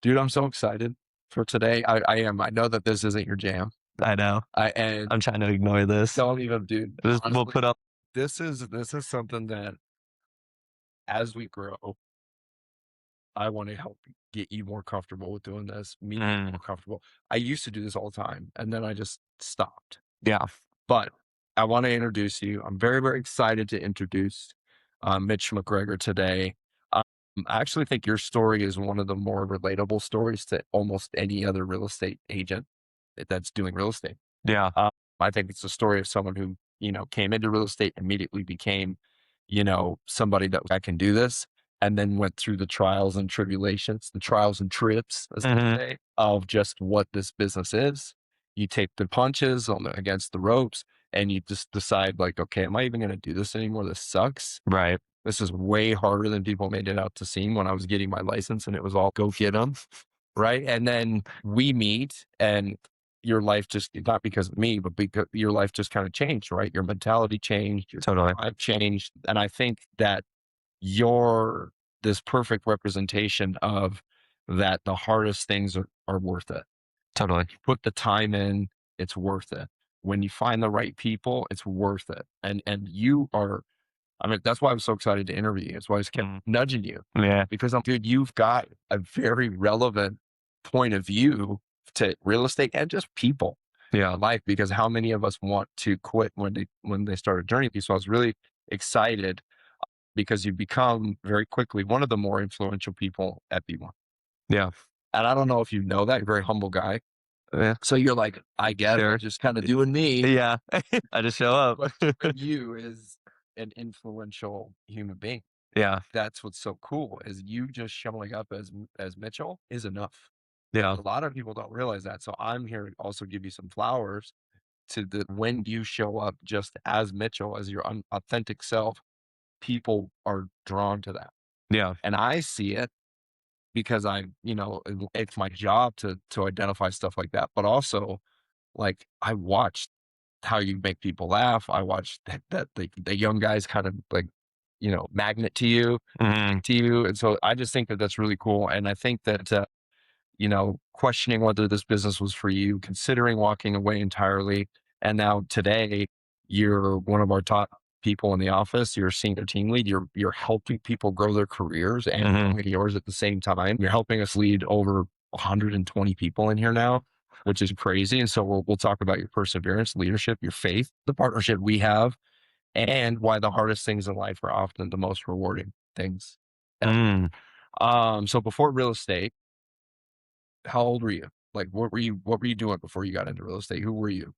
Dude, I'm so excited for today. I am. I know that this isn't your jam. I know. And I'm trying to ignore this. don't even, dude. We'll Honestly, put up. this is something that as we grow, I want to help get you more comfortable with doing this, me more comfortable. I used to do this all the time, and then I just stopped. Yeah. But I want to introduce you. I'm very, very excited to introduce Mitch McGregor today. Um, I actually think your story is one of the more relatable stories to almost any other real estate agent that's doing real estate. Yeah. Um, I think it's a story of someone who, came into real estate, immediately became, somebody that I can do this, and then went through the trials and tribulations, the trials and trips, as they hmm say, of just what this business is. You take the punches against the ropes, and you just decide, like, okay, am I even going to do this anymore? This sucks. Right. This is way harder than people made it out to seem when I was getting my license, and it was all go get them. Right. And then we meet, and your life just, not because of me, but because your life just kind of changed, right? Your mentality changed, your Totally. drive changed. And I think that you're this perfect representation of that. The hardest things are worth it. Totally. Put the time in, it's worth it. When you find the right people, it's worth it. And you are, I mean, that's why I'm so excited to interview you. That's why I just kept Mm. nudging you, Yeah. because dude, you've got a very relevant point of view to real estate and just people Yeah. in life, because how many of us want to quit when they start a journey with you? So I was really excited because you become very quickly one of the more influential people at B1. Yeah. And I don't know if you know that, you're a very humble guy. Yeah. So you're like, I get it, Sure. I'm just kind of doing me. Yeah. I just show up. But you is an influential human being. Yeah. That's what's so cool, is you just showing up as Mitchell is enough. Yeah. A lot of people don't realize that. So I'm here to also give you some flowers to the when you show up just as Mitchell, as your authentic self, people are drawn to that. Yeah. And I see it because it's my job to identify stuff like that. But also, like, I watched how you make people laugh. I watched that the young guys kind of like, magnet hmm to you. And so I just think that that's really cool. And I think that, questioning whether this business was for you, considering walking away entirely. And now today, you're one of our top people in the office. You're a senior team lead. You're helping people grow their careers and hmm growing yours at the same time. You're helping us lead over 120 people in here now, which is crazy. And so we'll talk about your perseverance, leadership, your faith, the partnership we have, and why the hardest things in life are often the most rewarding things ever. Mm. So before real estate, how old were you? Like, what were you doing before you got into real estate? Who were you?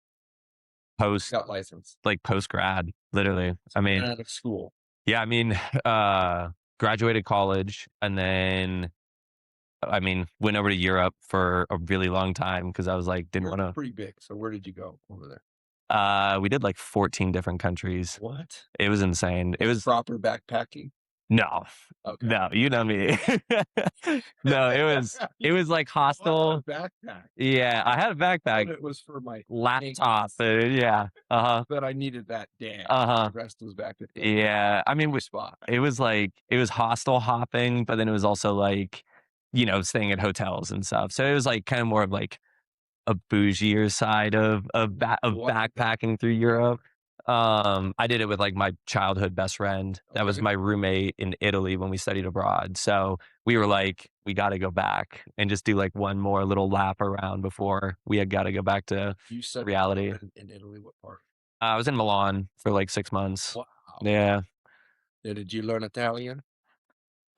Post Got licensed. like post grad, literally. I And mean, out of school. yeah. I mean, uh, graduated college and then went over to Europe for a really long time because I was like, didn't You're want to. pretty big. So where did you go over there? We did like 14 different countries. What? It was insane. It was Proper backpacking? no, Okay. no, you know me. No, it was like hostel. Backpack. Yeah, I had a I thought backpack, it was for my laptop. things, Yeah, but I needed that day. uh-huh. The rest was back at the Yeah. I mean, spot. it was hostel hopping, but then it was also like, staying at hotels and stuff. So it was like kind of more of like a bougier side of What? backpacking through Europe. I did it with like my childhood best friend. That was Okay. my roommate in Italy when we studied abroad. So we were like, we got to go back and just do like one more little lap around before we had got to go back to You said reality. in Italy, what part? I was in Milan for like 6 months. Wow. Yeah. Did you learn Italian?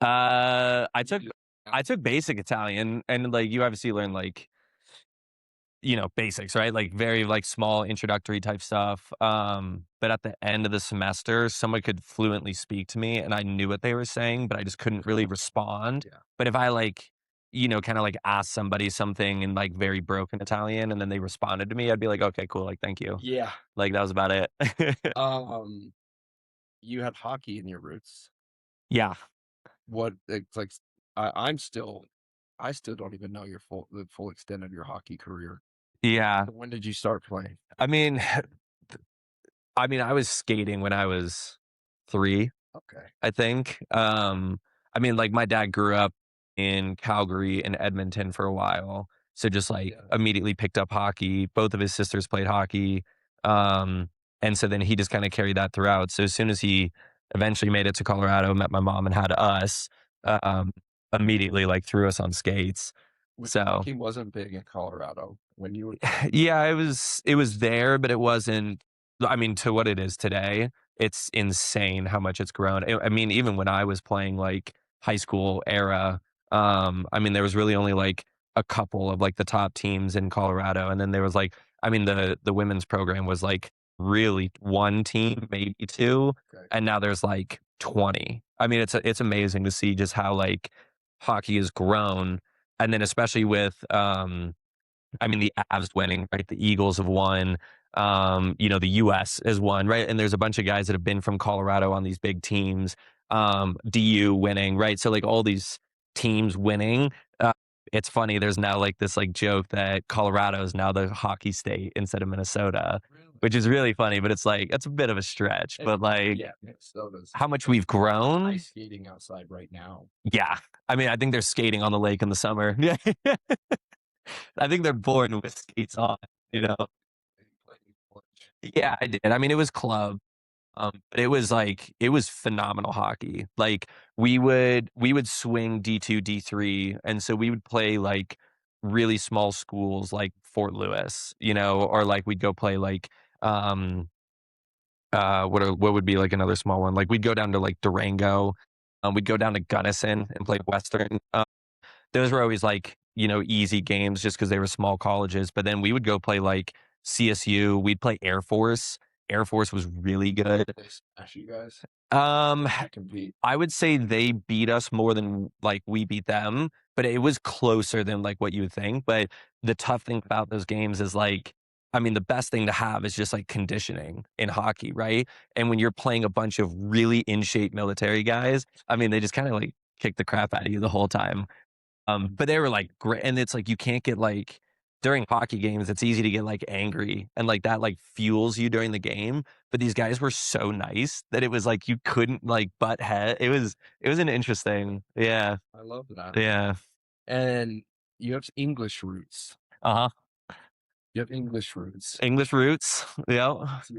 I took basic Italian, and like you obviously learn like basics, right? Like very like small introductory type stuff. But at the end of the semester, someone could fluently speak to me and I knew what they were saying, but I just couldn't really respond. Yeah. But if I like, kind of like asked somebody something in like very broken Italian and then they responded to me, I'd be like, okay, cool. Like, thank you. Yeah. Like that was about it. Um, you had hockey in your roots. Yeah. What it's like, I still don't even know the full extent of your hockey career. Yeah. When did you start playing? I mean, I was skating when I was 3, Okay. I think. Like my dad grew up in Calgary and Edmonton for a while. So just like Yeah. immediately picked up hockey. Both of his sisters played hockey. Um, and so then he just kind of carried that throughout. So as soon as he eventually made it to Colorado, met my mom and had us, um, immediately like threw us on skates. Which So hockey wasn't big in Colorado when you were playing. yeah, it was there, but it wasn't. I mean, to what it is today, it's insane how much it's grown. I mean, even when I was playing like high school era, I mean, there was really only like a couple of like the top teams in Colorado, and then there was like, I mean, the women's program was like really one team, maybe two, Okay. and now there's like 20. I mean, it's amazing to see just how like hockey has grown, and then especially with I mean, the Avs winning, right? The Eagles have won. The US has won, right? And there's a bunch of guys that have been from Colorado on these big teams. DU winning, right? So like all these teams winning. It's funny. There's now like this like joke that Colorado is now the hockey state instead of Minnesota, Really? which is really funny. But it's like it's a bit of a stretch. And But like yeah, Minnesota's how much we've ice grown. skating outside right now. Yeah, I mean, I think they're skating on the lake in the summer. Yeah, I think they're born with skates on. You know. They play in college. Yeah, I did. I mean, it was club, but it was like it was phenomenal hockey. Like we would swing D2, D3, and so we would play like really small schools like Fort Lewis, or like we'd go play like um what would be like another small one? Like we'd go down to like Durango, we'd go down to Gunnison and play Western. Those were always like, easy games just because they were small colleges. But then we would go play like CSU. We'd play Air Force. Air Force was really good. They smash you guys. Um, I compete. I would say they beat us more than like we beat them, but it was closer than like what you would think. But the tough thing about those games is like, I mean, the best thing to have is just like conditioning in hockey, right? And when you're playing a bunch of really in shape military guys, I mean, they just kind of like kick the crap out of you the whole time. But they were like great, and it's like you can't get like during hockey games, it's easy to get like angry and like that like fuels you during the game. But these guys were so nice that it was like you couldn't like butt head. It was an interesting, yeah, I love that. yeah, And you have English roots. uh huh. You have English roots. English roots, yeah. So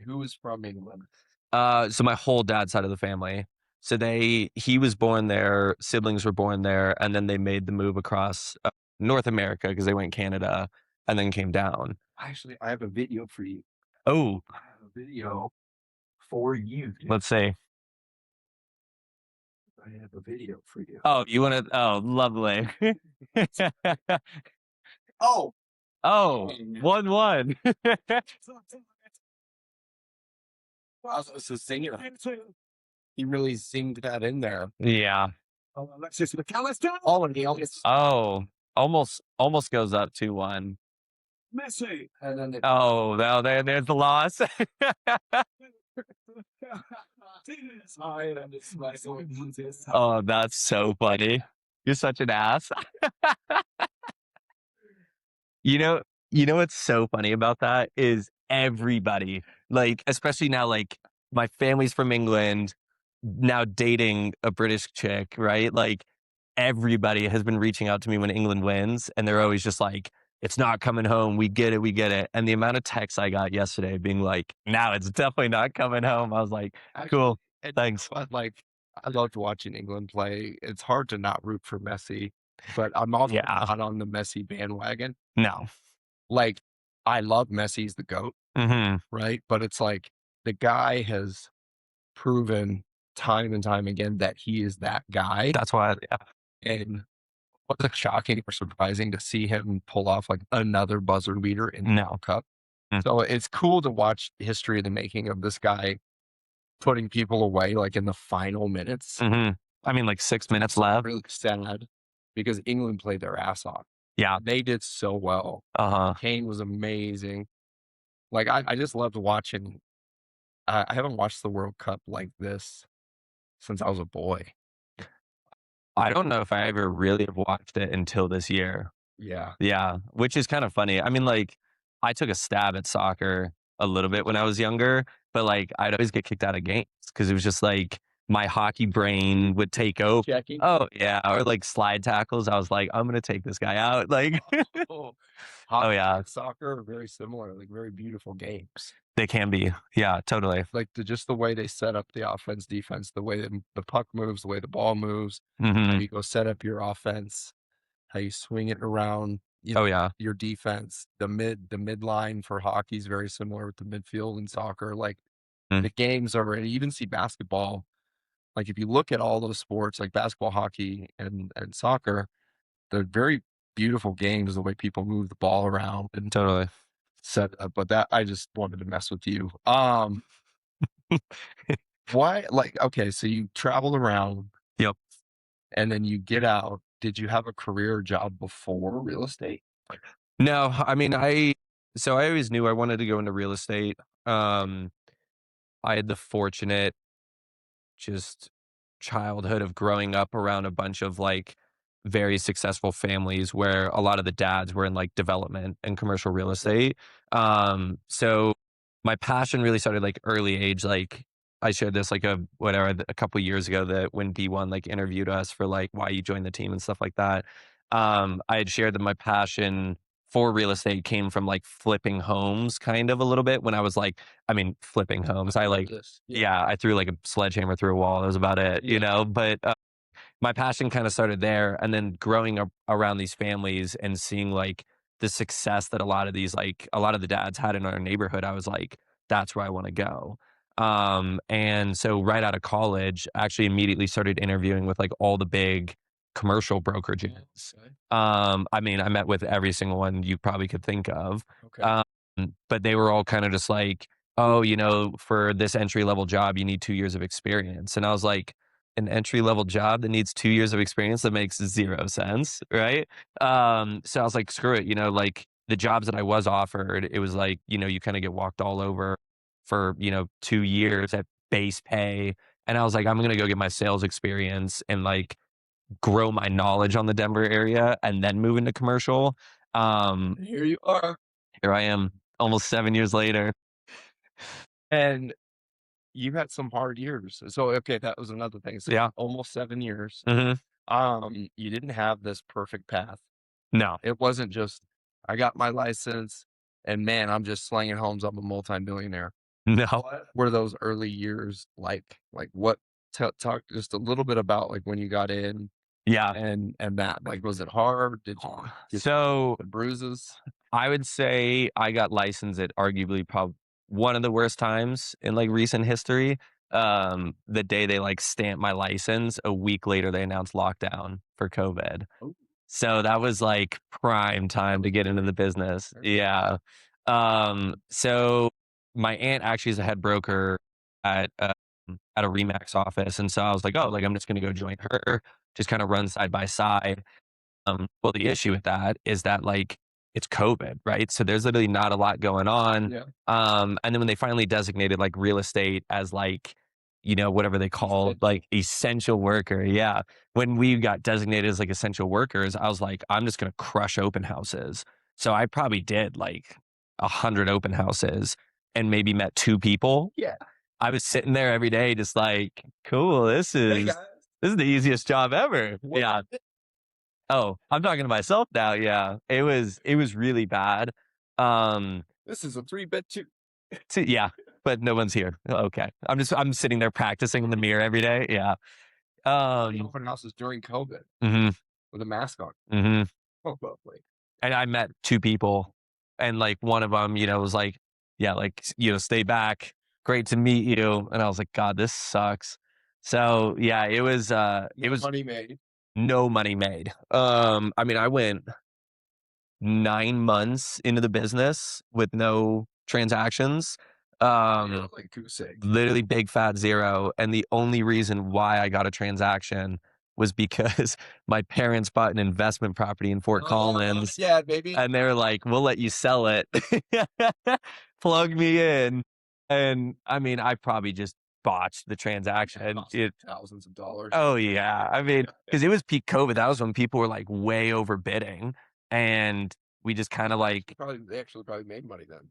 who is from England? So my whole dad's side of the family. So he was born there, siblings were born there, and then they made the move across North America because they went Canada and then came down. Actually, I have a video for you. Oh, I have a video for you. let's see. I have a video for you. Oh, you want to? Oh, lovely. Oh, Oh, 1-1. wow, so it's a singer. He really singed that in there. Yeah. Alexis McAllister. Oh, and he almost Oh, almost goes up 2-1. Messi. And then Oh, now there's the loss. Oh, that's so funny. You're such an ass. You know what's so funny about that is everybody, like, especially now, like, my family's from England, now dating a British chick, right? Like, everybody has been reaching out to me when England wins, and they're always just like, "It's not coming home. We get it. We get it." And the amount of texts I got yesterday being like, "Now it's definitely not coming home." I was like, actually, "Cool. Thanks." but like I loved watching England play. It's hard to not root for Messi, but I'm also Yeah. not on the Messi bandwagon. No. Like I love Messi's the GOAT, Mhm. right? But it's like the guy has proven time and time again that he is that guy. That's why yeah. And was it shocking or surprising to see him pull off like another buzzer beater in the No. World Cup? Mm. So it's cool to watch the history of the making of this guy putting people away like in the final minutes. Mhm. I mean, like 6 minutes left. Really sad because England played their ass off. Yeah. They did so well. Uh-huh. Kane was amazing. Like I just loved watching. I haven't watched the World Cup like this since I was a boy. I don't know if I ever really have watched it until this year. Yeah. Yeah, which is kind of funny. I mean, like, I took a stab at soccer a little bit when I was younger, but like, I'd always get kicked out of games because it was just like my hockey brain would take over. Checking. Oh yeah, or like slide tackles. I was like, I'm gonna take this guy out. Like, Oh, oh hockey yeah, and soccer are very similar, like very beautiful games. they can be. Yeah, totally. Like just the way they set up the offense, defense, the way the puck moves, the way the ball moves, how Hmm. you go set up your offense, how you swing it around, Oh yeah. your defense, the midline for hockey is very similar with the midfield in soccer. Like Mm, the games are, and you even see basketball. Like if you look at all those sports, like basketball, hockey, and soccer, they're very beautiful games. The way people move the ball around and totally. set up. But that I just wanted to mess with you. Why? Like okay, so you travel around Yep. and then you get out. Did you have a career job before real estate? No, I mean, I always knew I wanted to go into real estate. Um, I had the fortunate just childhood of growing up around a bunch of like very successful families where a lot of the dads were in like development and commercial real estate. So my passion really started like early age. Like I shared this like a couple years ago that when D1 like interviewed us for like why you joined the team and stuff like that. I had shared that my passion for real estate came from like flipping homes kind of a little bit when I was like, I mean, flipping homes. I Love like this. Yeah. yeah, I threw like a sledgehammer through a wall. That was about it, Yeah. but, my passion kinda started there, and then growing up around these families and seeing, like, the success that a lot of the dads had in our neighborhood, I was like, "That's where I wanna go." And so right out of college, I actually immediately started interviewing with, like, all the big commercial brokerages. Okay. I mean, I met with every single one you probably could think of, Okay. um, but they were all kinda just like, "Oh, for this entry level job, you need 2 years of experience." And I was like, "An entry level job that needs 2 years of experience? That makes 0 sense, right?" So I was like, "Screw it," like, the jobs that I was offered, it was like, you kinda get walked all over for, 2 years at base pay, and I was like, "I'm gonna go get my sales experience and, like, grow my knowledge on the Denver area and then move into commercial." Um, And here you are. Here I am almost 7 years later. And you had some hard years. So okay, that was another thing. So Yeah. almost 7 years. Mhm. You didn't have this perfect path. No. It wasn't just I got my license and man, I'm just slanging homes. I'm a multimillionaire. No. What were those early years like? Like what talk just a little bit about like when you got in Yeah. and that. Like was it hard? Did you get So, the bruises? I would say I got licensed at arguably one of the worst times in, like, recent history. The day they, like, stamped my license, a week later, they announced lockdown for COVID. Oh, So that was, like, prime that time to was get into very, the business. very Yeah. So my aunt actually is a head broker at, at a RE/MAX office, and so I was like, "Oh, like, I'm just gonna go join her, just kinda run side by side." Well, the issue with that is that, like, it's COVID, right? So there's literally not a lot going on. yeah. And then when they finally designated, like, real estate as, like, whatever they call, like, Essential. essential worker, yeah. When we got designated as, like, essential workers, I was like, "I'm just gonna crush open houses." So I probably did, like, 100 open houses and maybe met 2 people. Yeah. I was sitting there every day just like, "Cool, Hey guys. this is the easiest job ever." What Yeah. Oh, I'm talking to myself now, yeah. It was really bad. Um, this is a 3-bed too. yeah, but no one's here. Okay. I'm sitting there practicing in the mirror every day, yeah. Um, Open houses during COVID mhm, with a mask on. mhm. Oh, lovely. And I met 2 people, and, like, one of them, was like, yeah, like, "Stay back. Great to meet you." And I was like, "God, this sucks." So, yeah, it No was money made. no money made. I mean, I went 9 months into the business with no transactions. Yeah, Um, like goose egg. Literally big fat 0, and the only reason why I got a transaction was because my parents bought an investment property in Fort Oh, Collins, yeah, baby. and they were like, "We'll let you sell it." Plug me in, and, I mean, I probably just botched the transaction. Cost thousands of dollars. Oh, yeah. I mean, because it was peak COVID. That was when people were, like, way overbidding, and we just kinda, like Probably they actually probably made money then.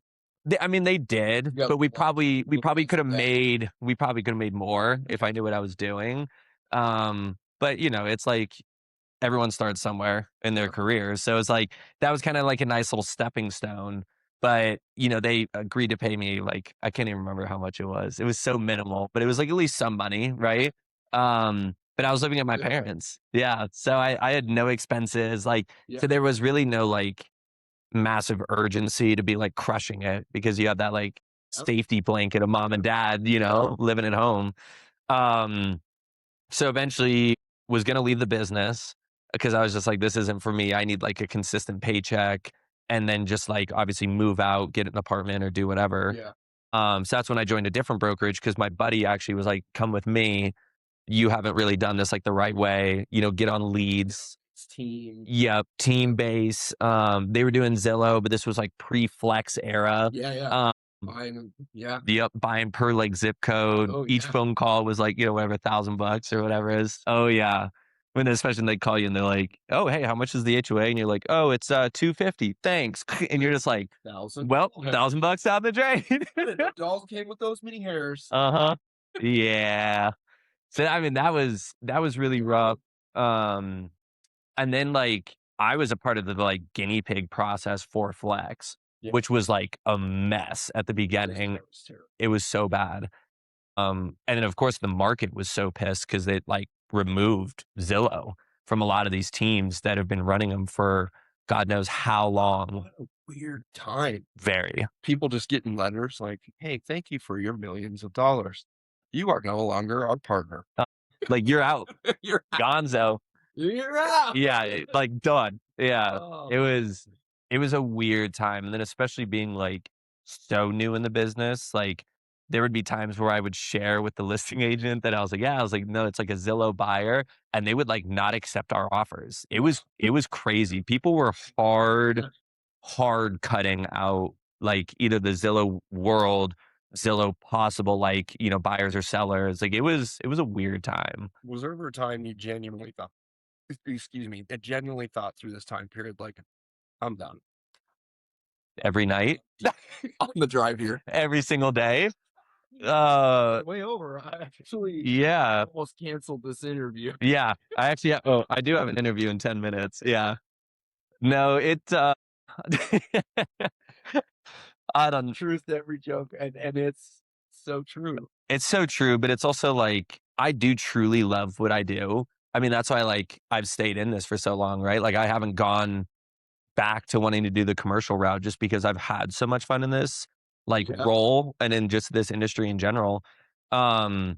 I mean, they did, Yep. but we Little probably bits could have of that. made more if I knew what I was doing. But it's like everyone starts somewhere in their Yeah. career. So it's like that was kind of like a nice little stepping stone. But they agreed to pay me like I can't even remember how much it was. It was so minimal, but it was like at least some money, right? But I was living at my Yeah. parents. Yeah. So I had no expenses. Like Yeah. so there was really no like massive urgency to be like crushing it because you have that like Yep. safety blanket of mom and dad, living at home. Um so eventually was going to leave the business because I was just like, this isn't for me. I need like a consistent paycheck and then just like obviously move out, get an apartment or do whatever. Yeah. So that's when I joined a different brokerage because my buddy actually was like, come with me. You haven't really done this like the right way, get on leads. It's team. Yep. Team base. They were doing Zillow, but this was like pre-flex era. Yeah. Yeah. Um, Buying. Yeah. Yep, buying per like zip code. Oh Each yeah. phone call was like, whatever, $1,000 or whatever it is. Oh yeah. When especially when they call you and they're like, "Oh, hey, how much is the HOA?" And you're like, "Oh, it's 250. Thanks." And you're just like, Thousand. "Well, $1,000 down the drain." The dolls came with those many hairs. Uh-huh. Yeah. So I mean that was really rough. Um and then like I was a part of the like guinea pig process for Flex, Yeah. which was like a mess at the beginning. That was terrible. It was so bad. And then of course the market was so pissed because it like removed Zillow from a lot of these teams that have been running them for God knows how long. What a weird time. Very. People just getting letters like, "Hey, thank you for your millions of dollars. You are no longer our partner. Uh, like you're out, You're out. Gonzo. You're out." Yeah, like done. Yeah. Oh, It was it was a weird time. And then especially being like so new in the business, like there would be times where I would share with the listing agent that I was like, no, it's like a Zillow buyer. And they would like not accept our offers. It was crazy. People were hard cutting out like either the Zillow world, Zillow possible, like, buyers or sellers. Like it was a weird time. was there ever a time you genuinely thought, excuse me, that genuinely thought through this time period, like, I'm done. Every night, On the drive here. every single day. Uh, Way over. I actually yeah, almost canceled this interview. yeah. I actually, I do have an interview in 10 minutes. Yeah. No, I don't, Truth to every joke, and it's so true. it's so true, but it's also like, I do truly love what I do. I mean, that's why like I've stayed in this for so long, right? Like I haven't gone back to wanting to do the commercial route just because I've had so much fun in this like Yeah. role and in just this industry in general. Um,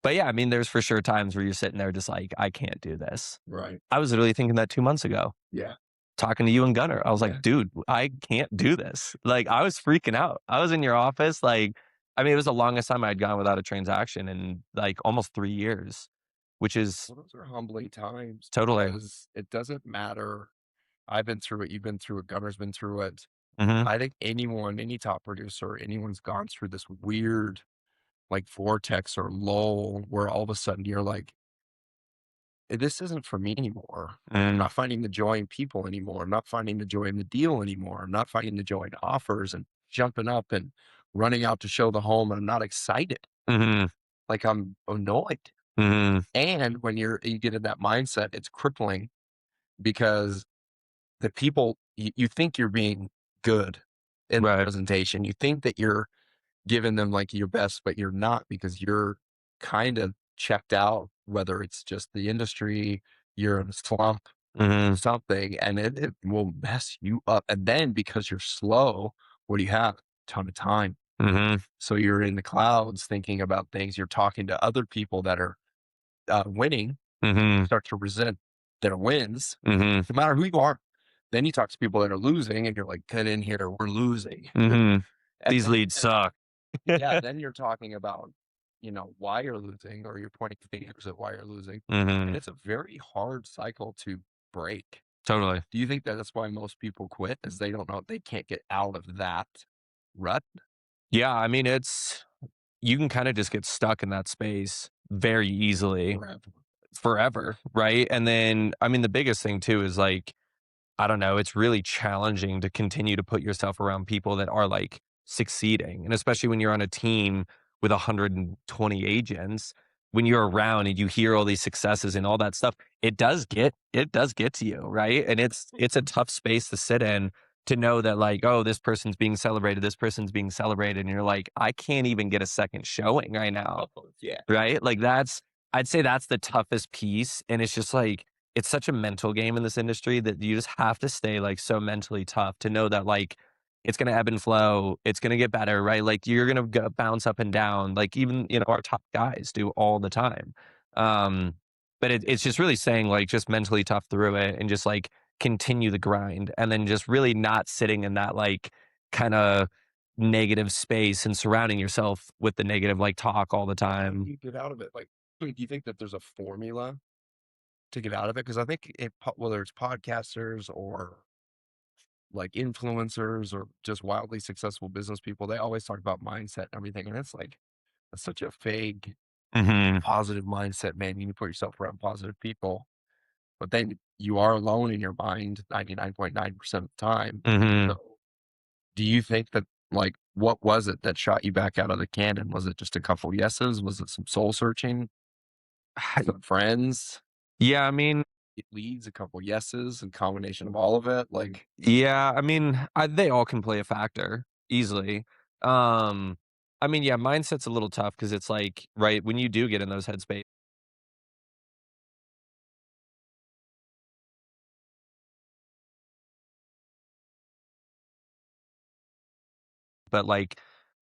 but yeah, I mean, there's for sure times where you're sitting there just like, I can't do this. Right. I was literally thinking that 2 months ago, Yeah. talking to you and Gunner. I was Yeah. like, dude, I can't do this. Like, I was freaking out. I was in your office. Like, I mean, it was the longest time I'd gone without a transaction in like almost 3 years, which is Well, those are humbling times totally. because it doesn't matter. I've been through it. You've been through it. Gunner's been through it. Hmm. I think anyone, any top producer, anyone's gone through this weird like vortex or lull where all of a sudden you're like, this isn't for me anymore. I'm Mm, not finding the joy in people anymore. I'm not finding the joy in the deal anymore. I'm not finding the joy in offers and jumping up and running out to show the home. And I'm not excited. hmm, Like I'm annoyed. hmm, And when you get in that mindset, it's crippling because the people, you think you're being good in the right. presentation. You think that you're giving them like your best, but you're not because you're kind of checked out, whether it's just the industry, you're in a slump, Hmm, something, and it will mess you up. And then because you're slow, what do you have? Ton of time. hmm, So you're in the clouds thinking about things. You're talking to other people that are winning, hmm, start to resent their wins, hmm, no matter who you are. Then you talk to people that are losing, and you're like, "Get in here, we're losing." hmm. And These then, leads suck. yeah, then you're talking about, why you're losing, or you're pointing fingers at why you're losing, Hmm. and it's a very hard cycle to break. Totally. Do you think that that's why most people quit? Is they don't know they can't get out of that rut? Yeah. I mean, you can kind of just get stuck in that space very easily Forever. forever. Right. And then, I mean, the biggest thing too is like, I don't know, it's really challenging to continue to put yourself around people that are like succeeding. And especially when you're on a team with 120 agents, when you're around and you hear all these successes and all that stuff, it does get to you, right? And it's a tough space to sit in to know that like, oh, this person's being celebrated, this person's being celebrated, and you're like, I can't even get a second showing right now. Yeah. Right? Like I'd say that's the toughest piece. And it's just like, it's such a mental game in this industry that you just have to stay like so mentally tough to know that like it's going to ebb and flow. It's going to get better, right? Like you're going to bounce up and down. Like even, our top guys do all the time. Um, but it's just really saying like just mentally tough through it and just like continue the grind and then just really not sitting in that like kind of negative space and surrounding yourself with the negative like talk all the How do time. you get out of it? Like, do you think that there's a formula to get out of it? Because I think whether it's podcasters or like influencers or just wildly successful business people, they always talk about mindset and everything. And it's like, that's such a vague, Mhm. positive mindset, man. You need to put yourself around positive people, but then you are alone in your mind 99.9% of the time. Mhm. So do you think that, like, what was it that shot you back out of the cannon? Was it just a couple yeses? Was it some soul searching? Some friends? Yeah, I mean, It leads, a couple yeses, and combination of all of it? Like, yeah, I mean, they all can play a factor easily. Um, I mean, yeah, mindset's a little tough because it's like, right, when you do get in those headspace, but like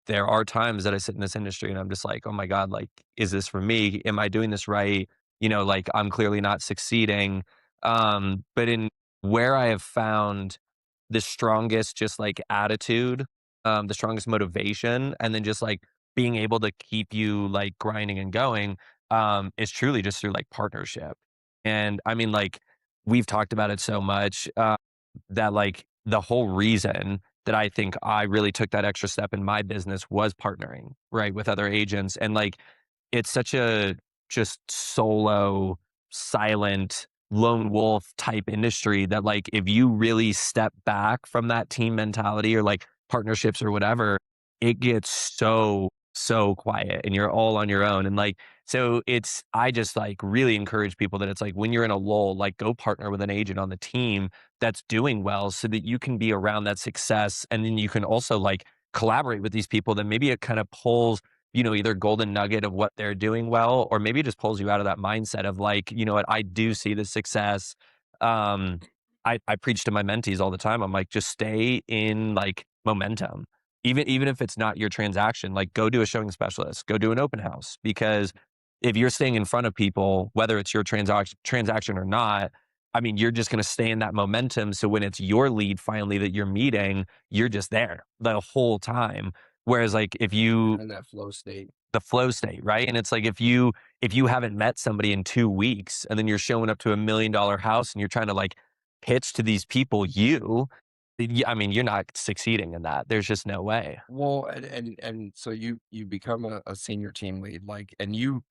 there are times that I sit in this industry and I'm just like, "Oh my god, like, is this for me? Am I doing this right?" Like, I'm clearly not succeeding. But in where I have found the strongest just, like, attitude, the strongest motivation, and then just, like, being able to keep you, like, grinding and going, is truly just through, like, partnership. And, I mean, like, we've talked about it so much, that, like, the whole reason that I think I really took that extra step in my business was partnering, right, with other agents. And like, it's such a just solo, silent, lone wolf type industry that like, if you really step back from that team mentality or like partnerships or whatever, it gets so, so quiet and you're all on your own. And like, so I just like really encourage people that it's like when you're in a lull, like go partner with an agent on the team that's doing well so that you can be around that success. And then you can also like collaborate with these people that maybe it kind of pulls, either golden nugget of what they're doing well, or maybe it just pulls you out of that mindset of like, you know what, I do see the success. Um, I preach to my mentees all the time. I'm like, just stay in like momentum. Even if it's not your transaction, like go do a showing specialist, go do an open house. Because if you're staying in front of people, whether it's your transaction or not, I mean, you're just going to stay in that momentum. So when it's your lead finally that you're meeting, you're just there the whole time. Whereas like if you in that flow state. the flow state, right? And it's like if you haven't met somebody in 2 weeks and then you're showing up to $1 million house and you're trying to like pitch to these people I mean, you're not succeeding in that. There's just no way. Well, and so you become a senior team lead, like, and you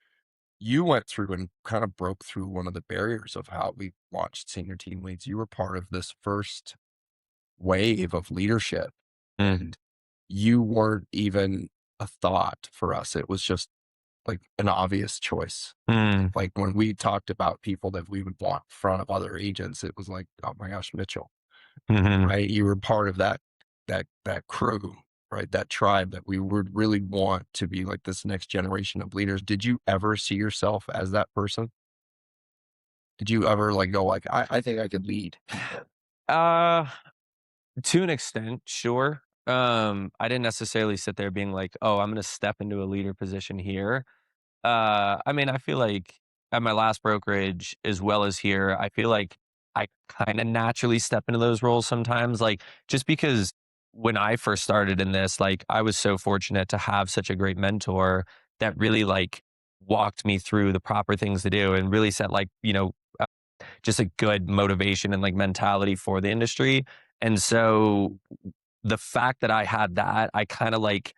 went through and kind of broke through one of the barriers of how we launched senior team leads. You were part of this first wave of leadership, Mm, and you weren't even a thought for us. It was just like an obvious choice. mm, Like when we talked about people that we would want in front of other agents, it was like, oh my gosh, Mitchell, mhm. right? You were part of that crew, right? That tribe that we would really want to be like this next generation of leaders. Did you ever see yourself as that person? Did you ever like go like, I think I could lead people? Uh, to an extent, sure. I didn't necessarily sit there being like, "Oh, I'm gonna step into a leader position here." I mean, I feel like at my last brokerage as well as here, I feel like I kind of naturally step into those roles sometimes. Like, just because when I first started in this, like, I was so fortunate to have such a great mentor that really like walked me through the proper things to do and really set like, just a good motivation and like mentality for the industry. And so the fact that I had that, I kind of like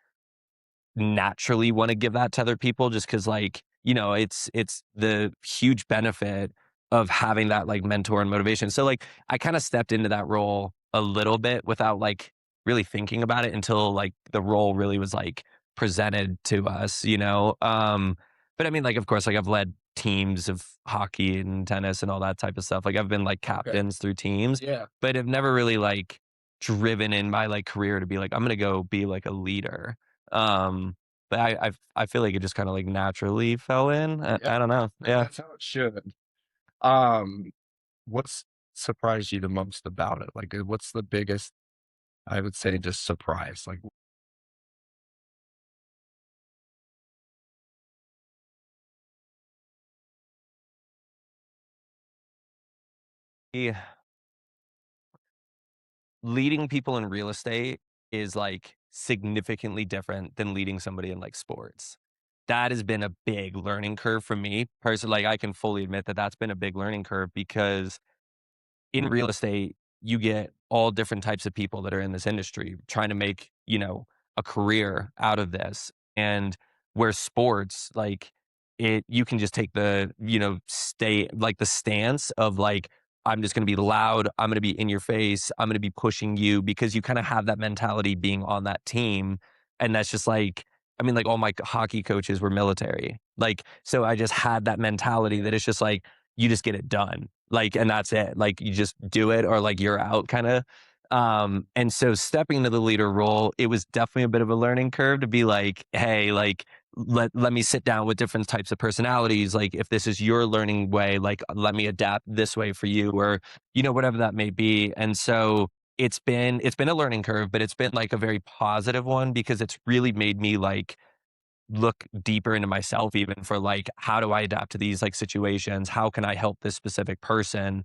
naturally want to give that to other people just because like, it's the huge benefit of having that like mentor and motivation. So like I kind of stepped into that role a little bit without like really thinking about it until like the role really was like presented to us, you know? But I mean, like, of course, like I've led teams of hockey and tennis and all that type of stuff. Like I've been like Okay. captains through teams, Yeah. but have never really like driven in my like career to be like, I'm gonna go be like a leader. Um, but I feel like it just kind of like naturally fell in. Yeah. I don't know. And Yeah. that's how it should. Um, what's surprised you the most about it? Like, what's the biggest, I would say, just surprise? Like, Yeah. Leading people in real estate is like significantly different than leading somebody in like sports. That has been a big learning curve for me personally. Like I can fully admit that that's been a big learning curve because in real estate, you get all different types of people that are in this industry trying to make, you know, a career out of this. And where sports, like it, you can just take the, you know, stay like the stance of like, I'm just going to be loud. I'm going to be in your face. I'm going to be pushing you because you kind of have that mentality being on that team. And that's just like, I mean, like all my hockey coaches were military. Like, so I just had that mentality that it's just like, you just get it done. Like, and that's it. Like, you just do it or like you're out kind of. And so stepping into the leader role, it was definitely a bit of a learning curve to be like, hey, like, let me sit down with different types of personalities. Like, if this is your learning way, like, let me adapt this way for you, or, you know, whatever that may be. And so it's been a learning curve, but it's been like a very positive one because it's really made me like look deeper into myself even for like how do I adapt to these like situations? How can I help this specific person?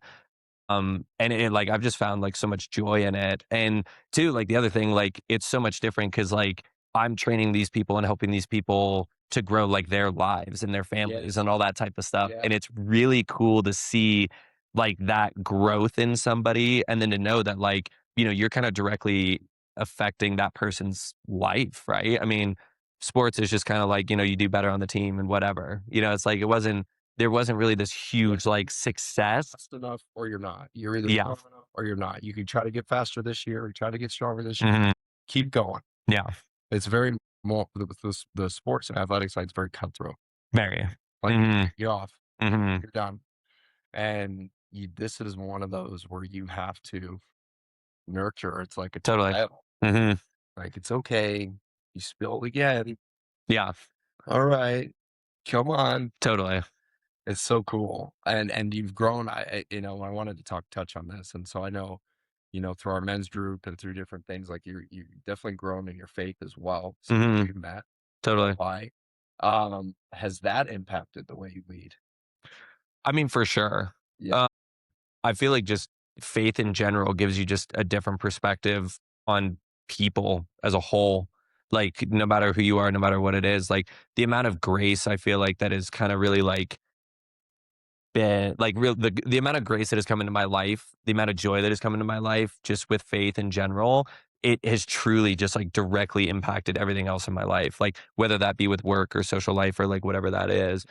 And like I've just found like so much joy in it. And two, like the other thing, like it's so much different because like I'm training these people and helping these people to grow like their lives and their families yes. and all that type of stuff. Yeah. And it's really cool to see like that growth in somebody and then to know that like, you know, you're kind of directly affecting that person's life, right? I mean, sports is just kind of like, you know, you do better on the team and whatever. You know, it's like it wasn't there wasn't really this Yeah. huge like success. Fast enough or you're not. You're either Yeah. strong enough or you're not. You can try to get faster this year or try to get stronger this year. Mhm. Keep going. Yeah. It's very more the sports and athletics side is very cutthroat. Very. Like Mhm. you're off, Mhm. you're done. And this is one of those where you have to nurture. It's like a Totally. child. Mhm. Like it's okay. You spilled again. Yeah. All right. Come on. Totally. It's so cool. And you've grown. I wanted to touch on this. And so I know, through our men's group and through different things, like you definitely grown in your faith as well. So Mhm. we've met. Totally. Why? Has that impacted the way you lead? I mean, for sure. Yeah. Uh, I feel like just faith in general gives you just a different perspective on people as a whole. Like, no matter who you are, no matter what it is, like the amount of grace I feel like that is kind of really like been like real the amount of grace that has come into my life, the amount of joy that has come into my life just with faith in general, it has truly just like directly impacted everything else in my life. Like whether that be with work or social life or like whatever that is.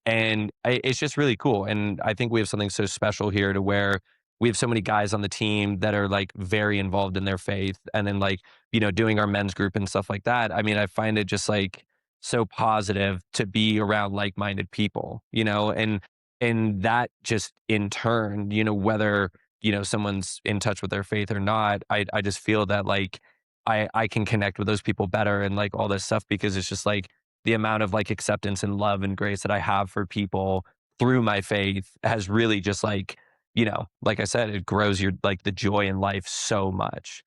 It's just really cool. And I think we have something so special here to where we have so many guys on the team that are like very involved in their faith and then like, you know, doing our men's group and stuff like that. I mean, I find it just like so positive to be around like-minded people, you know, and that just in turn, you know, whether, you know, someone's in touch with their faith or not, I just feel that like I can connect with those people better and like all this stuff because it's just like the amount of like acceptance and love and grace that I have for people through my faith has really just like, you know, like I said, it grows your like the joy in life so much.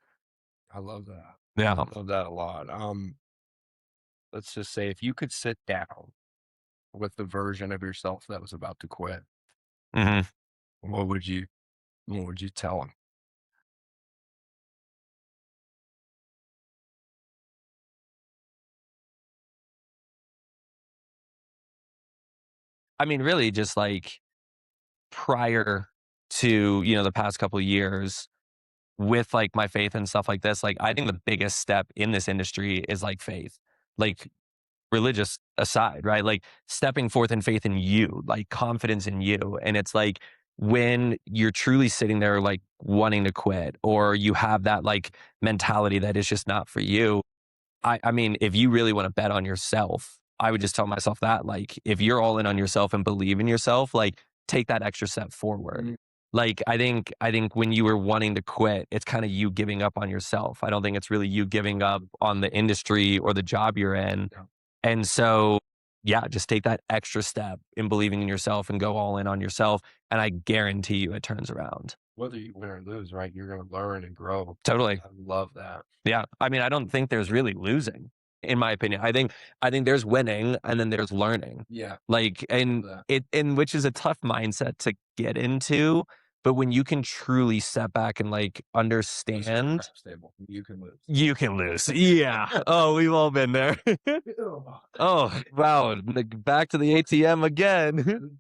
I love that. I Yeah. love that a lot. Let's just say if you could sit down with the version of yourself that was about to quit, Mhm. what would you what would you tell him? I mean, really just like prior to, you know, the past couple of years with like my faith and stuff like this, like I think the biggest step in this industry is like faith. Like religious aside, right? Like stepping forth in faith in you, like confidence in you. And it's like when you're truly sitting there like wanting to quit, or you have that like mentality that is just not for you, I mean, if you really want to bet on yourself, I would just tell myself that, like, if you're all in on yourself and believe in yourself, like, take that extra step forward. Like, I think when you were wanting to quit, it's kind of you giving up on yourself. I don't think it's really you giving up on the industry or the job you're in. Yeah. And so, yeah, just take that extra step in believing in yourself and go all in on yourself. And I guarantee you it turns around. Whether you win or lose, right? You're going to learn and grow. Totally. I love that. Yeah. I mean, I don't think there's really losing, in my opinion. I think there's winning and then there's learning. Yeah. Like, Love and that. which is a tough mindset to get into, but when you can truly step back and like Listen, understand, craps table. You can lose. you can lose. Yeah. Oh, we've all been there. Oh, wow. Like, back to the ATM again.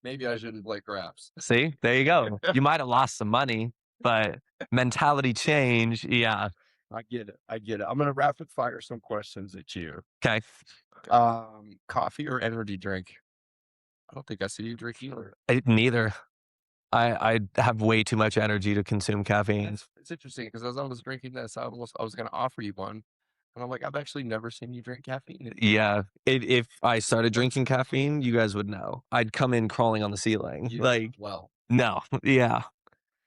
Maybe I shouldn't play craps. See, there you go. You might have lost some money, but mentality change. Yeah. I get it. I get it. I'm gonna rapid fire some questions at you. Okay. Coffee or energy drink? I don't think I see you drink either. Neither. I have way too much energy to consume caffeine. It's interesting because as I was drinking this, I was gonna offer you one, and I'm like, I've actually never seen you drink caffeine. Yeah. If I started drinking caffeine, you guys would know. I'd come in crawling on the ceiling. You Like, well, no. Yeah.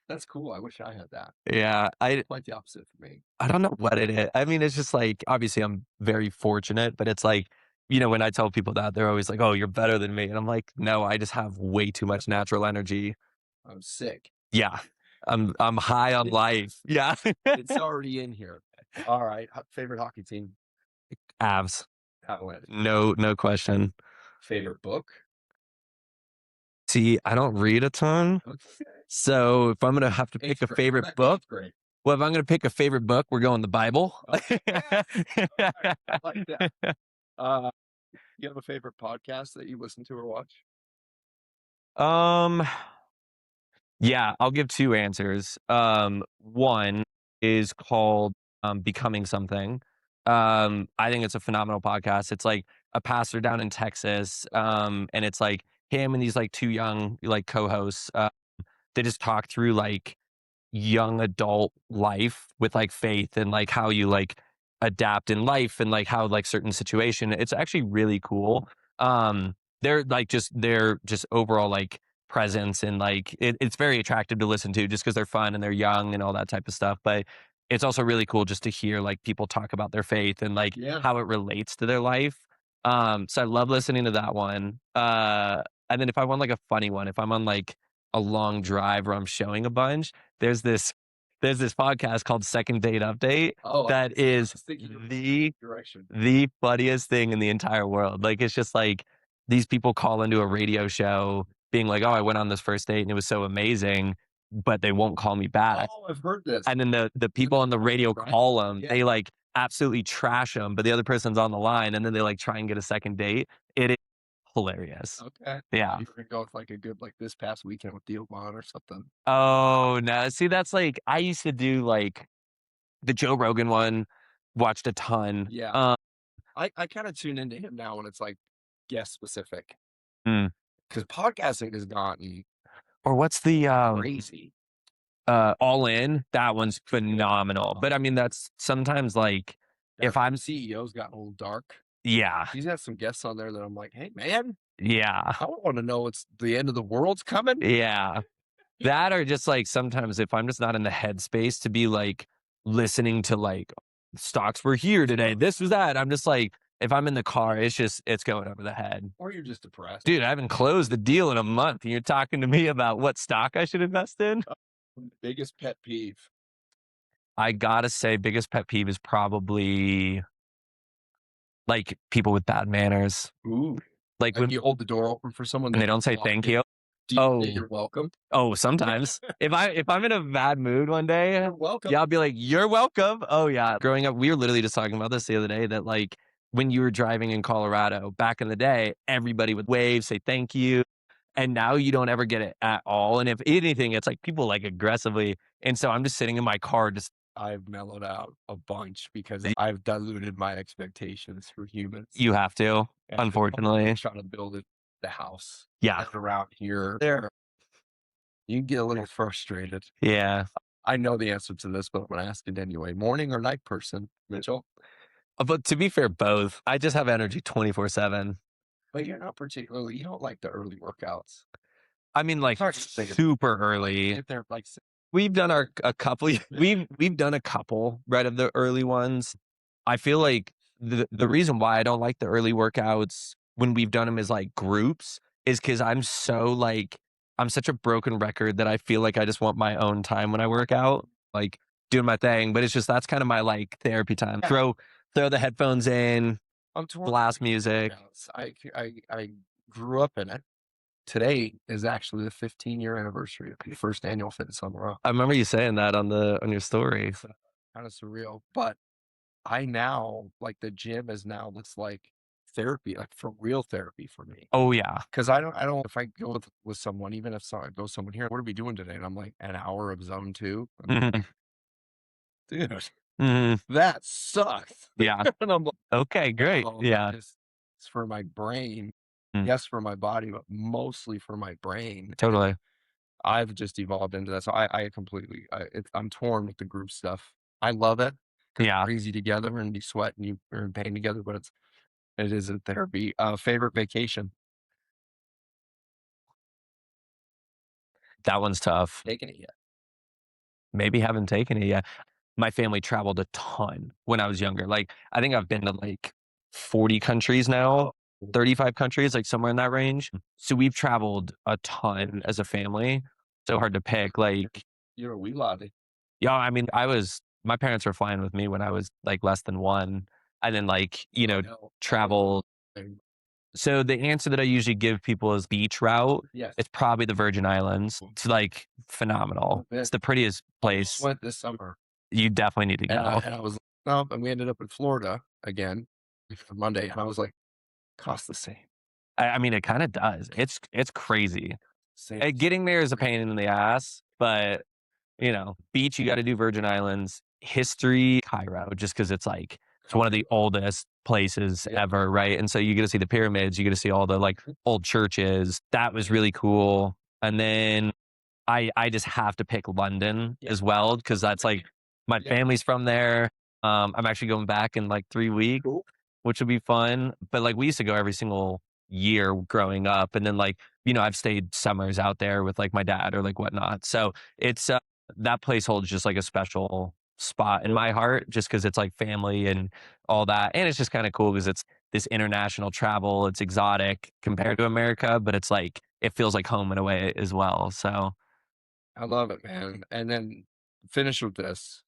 that's cool. I wish I had that. Yeah. Quite the opposite for me. I don't know what it is. I mean, it's just like, obviously I'm very fortunate, but it's like, when I tell people that, they're always like, "Oh, you're better than me." And I'm like, "No, I just have way too much natural energy." I'm sick. Yeah. I'm high on life. Yeah. It's already in here. All right. Favorite hockey team? Abs. Avalanche. No question. Favorite book? See, I don't read a ton. Okay. So if I'm gonna have to pick a favorite book, Great. well, if I'm gonna pick a favorite book, we're going the Bible. Okay. I like that. Uh, you have a favorite podcast that you listen to or watch? Um, yeah, I'll give two answers. One is called Becoming Something. I think it's a phenomenal podcast. It's like a pastor down in Texas, and it's like him and these like two young like co-hosts. They just talk through like young adult life with like faith and like how you like adapt in life and like how like certain situation. It's actually really cool. They're just overall like presence and like it's very attractive to listen to just because they're fun and they're young and all that type of stuff. But it's also really cool just to hear like people talk about their faith and like Yeah. how it relates to their life. So I love listening to that one. And then if I want like a funny one, if I'm on like a long drive where I'm showing a bunch, there's this there's this podcast called Second Date Update Oh, that I is was thinking of the direction. the funniest thing in the entire world. Like, it's just like these people call into a radio show being like, "Oh, I went on this first date and it was so amazing," but they won't call me back. Oh, I've heard this. And then the people on the radio Right? call them. Yeah. They like absolutely trash them, but the other person's on the line, and then they like try and get a second date. It is hilarious. Okay. Yeah. You could go with like a good like this past weekend with Diobon or something. Oh, no. See, that's like I used to do like the Joe Rogan one, watched a ton. Yeah. I kind of tune into him now when it's like guest specific Mm. because podcasting has gotten Or what's the crazy. All In? That one's phenomenal. But I mean, that's sometimes like if Their I'm CEO's gotten a little dark. yeah, He's got some guests on there that I'm like, hey man, yeah, I don't want to know it's the end of the world's coming. yeah. That or just like sometimes if I'm just not in the headspace to be like listening to like stocks were here today, this was that. I'm just like, if I'm in the car, it's going over the head. Or you're just depressed. Dude, I haven't closed the deal in a month and you're talking to me about what stock I should invest in? Biggest pet peeve. I gotta say, biggest pet peeve is probably like people with bad manners. Ooh. Like Like when you hold the door open for someone and they don't say walk thank in. you. Do you Oh, say you're welcome? oh, sometimes. If I'm in a bad mood one day, You're welcome. yeah, I'll be like, "You're welcome." Oh yeah. Growing up, we were literally just talking about this the other day that like when you were driving in Colorado back in the day, everybody would wave, say thank you. And now you don't ever get it at all. And if anything, it's like people like aggressively. And so I'm just sitting in my car, just I've mellowed out a bunch because I've diluted my expectations for humans. you have to, And unfortunately. trying to build the house Yeah. around here. There, You get a little frustrated. Yeah. I know the answer to this, but I'm gonna ask it anyway. Morning or night person, Mitchell? But to be fair, both. I just have energy 24/7. But you're not particularly you don't like the early workouts. I mean, like, Sorry to say it, super like, early. if they're like We've done our a couple we've done a couple, right, of the early ones. I feel like the reason why I don't like the early workouts when we've done them as, like, groups is because 'cause I'm such a broken record that I feel like I just want my own time when I work out, like, doing my thing, but it's just that's kinda my, like, therapy time. yeah, Throw the headphones in, I'm torn blast between music. workouts. I grew up in it. Today is actually the 15-year anniversary of the first annual Fitness on the Rock. I remember you saying that on your story. It's kinda surreal, but I now like the gym is now looks like therapy, like for real therapy for me. Oh, yeah. 'Cause I don't if I go with someone, even if I go someone here, "What are we doing today?" And I'm like, "An hour of zone 2." I'm like, Mhm. "Dude, Mhm. that sucks." Yeah. And I'm like, Okay, great. "No, Yeah. it's for my brain. Mm, Yes, for my body, but mostly for my brain." And totally. I've just evolved into that. So I completely I'm torn with the group stuff. I love it because Yeah, we're easy together and you sweat and you're in pain together, but it is a therapy. Favorite vacation? that one's tough. Taking it yet. Maybe haven't taken it yet. My family traveled a ton when I was younger. Like, I think I've been to, like, 40 countries now, 35 countries, like, somewhere in that range. So we've traveled a ton as a family. So hard to pick, like, You're a wee laddie. yeah, I mean, my parents were flying with me when I was, like, less than 1, and then, like, I know. I was travel. saying, So the answer that I usually give people is beach route. yes. It's probably the Virgin Islands. It's, like, Oh, phenomenal. man. It's the prettiest I just place. went this summer You definitely need to go. and I was no, and we ended up in Florida again on Monday, and I was like, cost the same. I mean, it kinda does. It's crazy. Same. Getting there is a pain in the ass, but, beach, you gotta do Virgin Islands. History, Cairo, just because it's, like, it's one of the oldest places Yeah. ever, right? And so you get to see the pyramids, you get to see all the, like, old churches. That was really cool. And then I just have to pick London Yeah. as well because that's, like, my Yeah. family's from there. I'm actually going back in, like, 3 weeks, Cool. which would be fun. But, like, we used to go every single year growing up, and then, like, I've stayed summers out there with, like, my dad or, like, whatnot. So it's, that place holds just, like, a special spot in my heart just because it's, like, family and all that, and it's just kinda cool because it's this international travel. It's exotic compared to America, but it's, like, it feels like home in a way as well. So I love it, man. And then finish with this.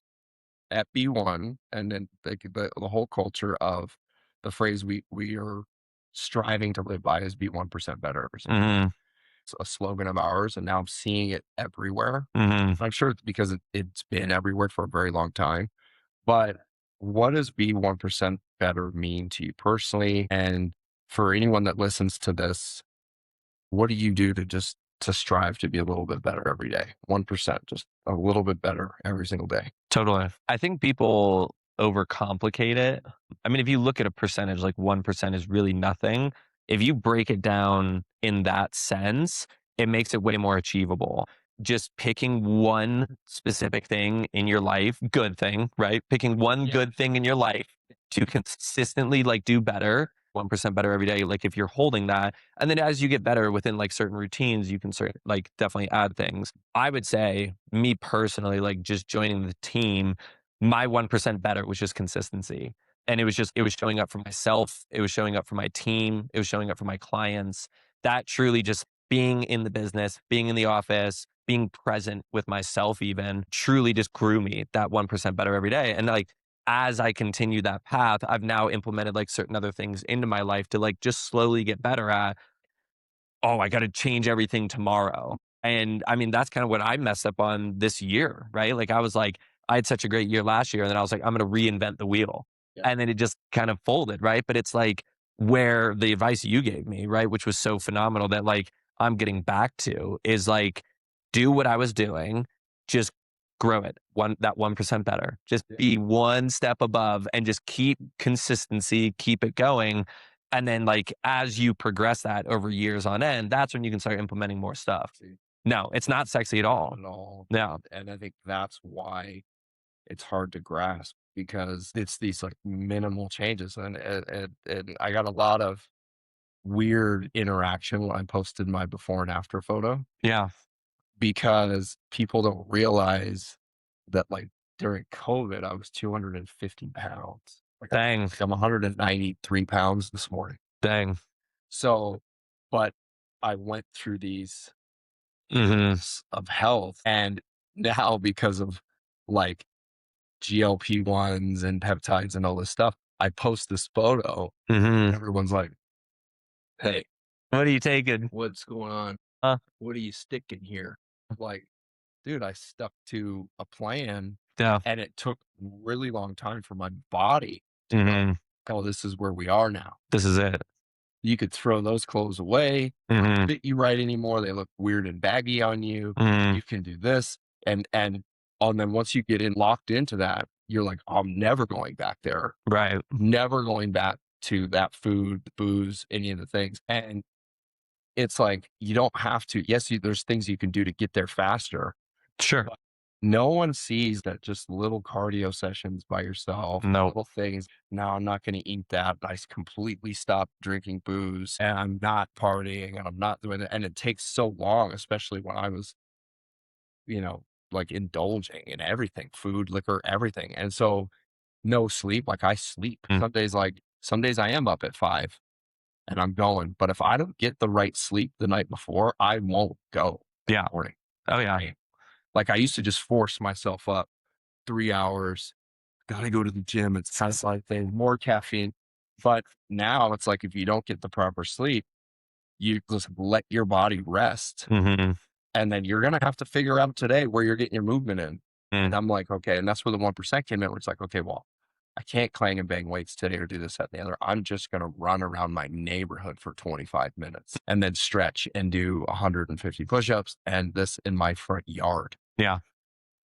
At B1, and then the whole culture of the phrase we are striving to live by is be 1% better every single day. mhm, It's a slogan of ours, and now I'm seeing it everywhere. mhm. I'm sure it's because it's been everywhere for a very long time. But what does be 1% better mean to you personally? And for anyone that listens to this, what do you do to strive to be a little bit better every day? 1%, just a little bit better every single day. Totally. I think people overcomplicate it. I mean, if you look at a percentage, like 1% is really nothing. If you break it down in that sense, it makes it way more achievable. Just picking one specific thing in your life, good thing, right? Picking one Yeah. good thing in your life to consistently, like, do better, 1% better every day. Like, if you're holding that, and then as you get better within, like, certain routines, you can like, definitely add things. I would say, me personally, like, just joining the team, my 1% better was just consistency. And it was showing up for myself. It was showing up for my team. It was showing up for my clients. That truly just being in the business, being in the office, being present with myself, even truly just grew me that 1% better every day. And, like, as I continue that path, I've now implemented, like, certain other things into my life to, like, just slowly get better at, oh, I got to change everything tomorrow. And I mean, that's kind of what I messed up on this year, right? Like, I was like, I had such a great year last year. And then I was like, I'm going to reinvent the wheel. Yeah. And then it just kind of folded, right? But it's like where the advice you gave me, right? Which was so phenomenal that, like, I'm getting back to is, like, do what I was doing, just grow it that 1% better, just Yeah. be one step above and just keep consistency, keep it going. And then, like, as you progress that over years on end, that's when you can start implementing more stuff. No, it's not sexy at all. not at all. No. And I think that's why it's hard to grasp because it's these like minimal changes. And I got a lot of weird interaction when I posted my before and after photo Yeah. because people don't realize that like during COVID, I was 250 pounds. Like Dang. I'm 193 pounds this morning. Dang. So, but I went through these Mhm. of health and now because of like GLP-1s and peptides and all this stuff, I post this photo and Mhm. everyone's like, "Hey, What are you taking? what's going on? Huh? What are you sticking here?" I'm like, dude, I stuck to a plan Yeah. and it took really long time for my body to go, Mhm. "Oh, this is where we are now." This is it. You could throw those clothes away. They don't Mhm. fit you right anymore. They look weird and baggy on you. Mhm. You can do this. And then once you get in locked into that, you're like, I'm never going back there. Right. Never going back to that food, booze, any of the things. And it's like you don't have to. Yes, there's things you can do to get there faster, Sure. but no one sees that just little cardio sessions by yourself, No. little things. Now I'm not going to eat that. Completely stopped drinking booze and I'm not partying and I'm not doing it. And it takes so long, especially when I was, you know, like indulging in everything, food, liquor, everything. And so no sleep. Like I sleep. Mm. Some days I am up at 5 and I'm going. But if I don't get the right sleep the night before, I won't go in Yeah. the morning. Oh, yeah. Like I used to just force myself up 3 hours, gotta go to the gym. It's kind of like thing, more caffeine. But now it's like if you don't get the proper sleep, you just let your body rest. Mhm. And then you're gonna have to figure out today where you're getting your movement in. Mm. And I'm like, okay, and that's where the 1% came in, where it's like, okay, well, I can't clang and bang weights today or do this, that, and the other. I'm just gonna run around my neighborhood for 25 minutes and then stretch and do 150 push-ups and this in my front yard. Yeah.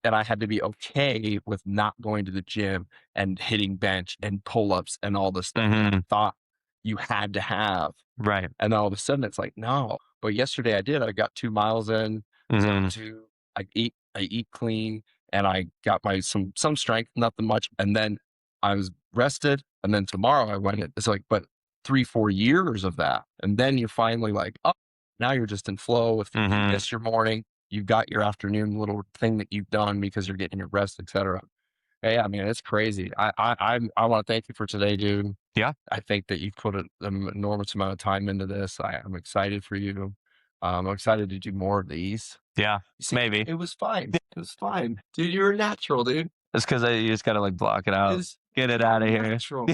And I had to be okay with not going to the gym and hitting bench and pull-ups and all this stuff I Mhm. thought you had to have. Right. And then all of a sudden it's like, no. But yesterday I did. I got 2 miles in, zone Mhm. 2. I eat clean and I got my some strength, nothing much. And then I was rested. And then tomorrow I went in. It's like, but 3, 4 years of that. And then you're finally like, oh, now you're just in flow with you Mhm. missed your morning. You've got your afternoon little thing that you've done because you're getting your rest, etc. Yeah, I mean, it's crazy. I want to thank you for today, dude. Yeah. I think that you've put an enormous amount of time into this. I'm excited for you. I'm excited to do more of these. Yeah. You see, Maybe. it was fine. It was fine, dude. You're a natural, dude. It's 'cause you just gotta, like, block it out. Is Get it you're a out of here. natural.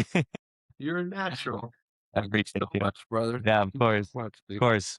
You're a natural. I Thank you appreciate so you. much, brother. Yeah, Thank of you course. so much, Of dude. course.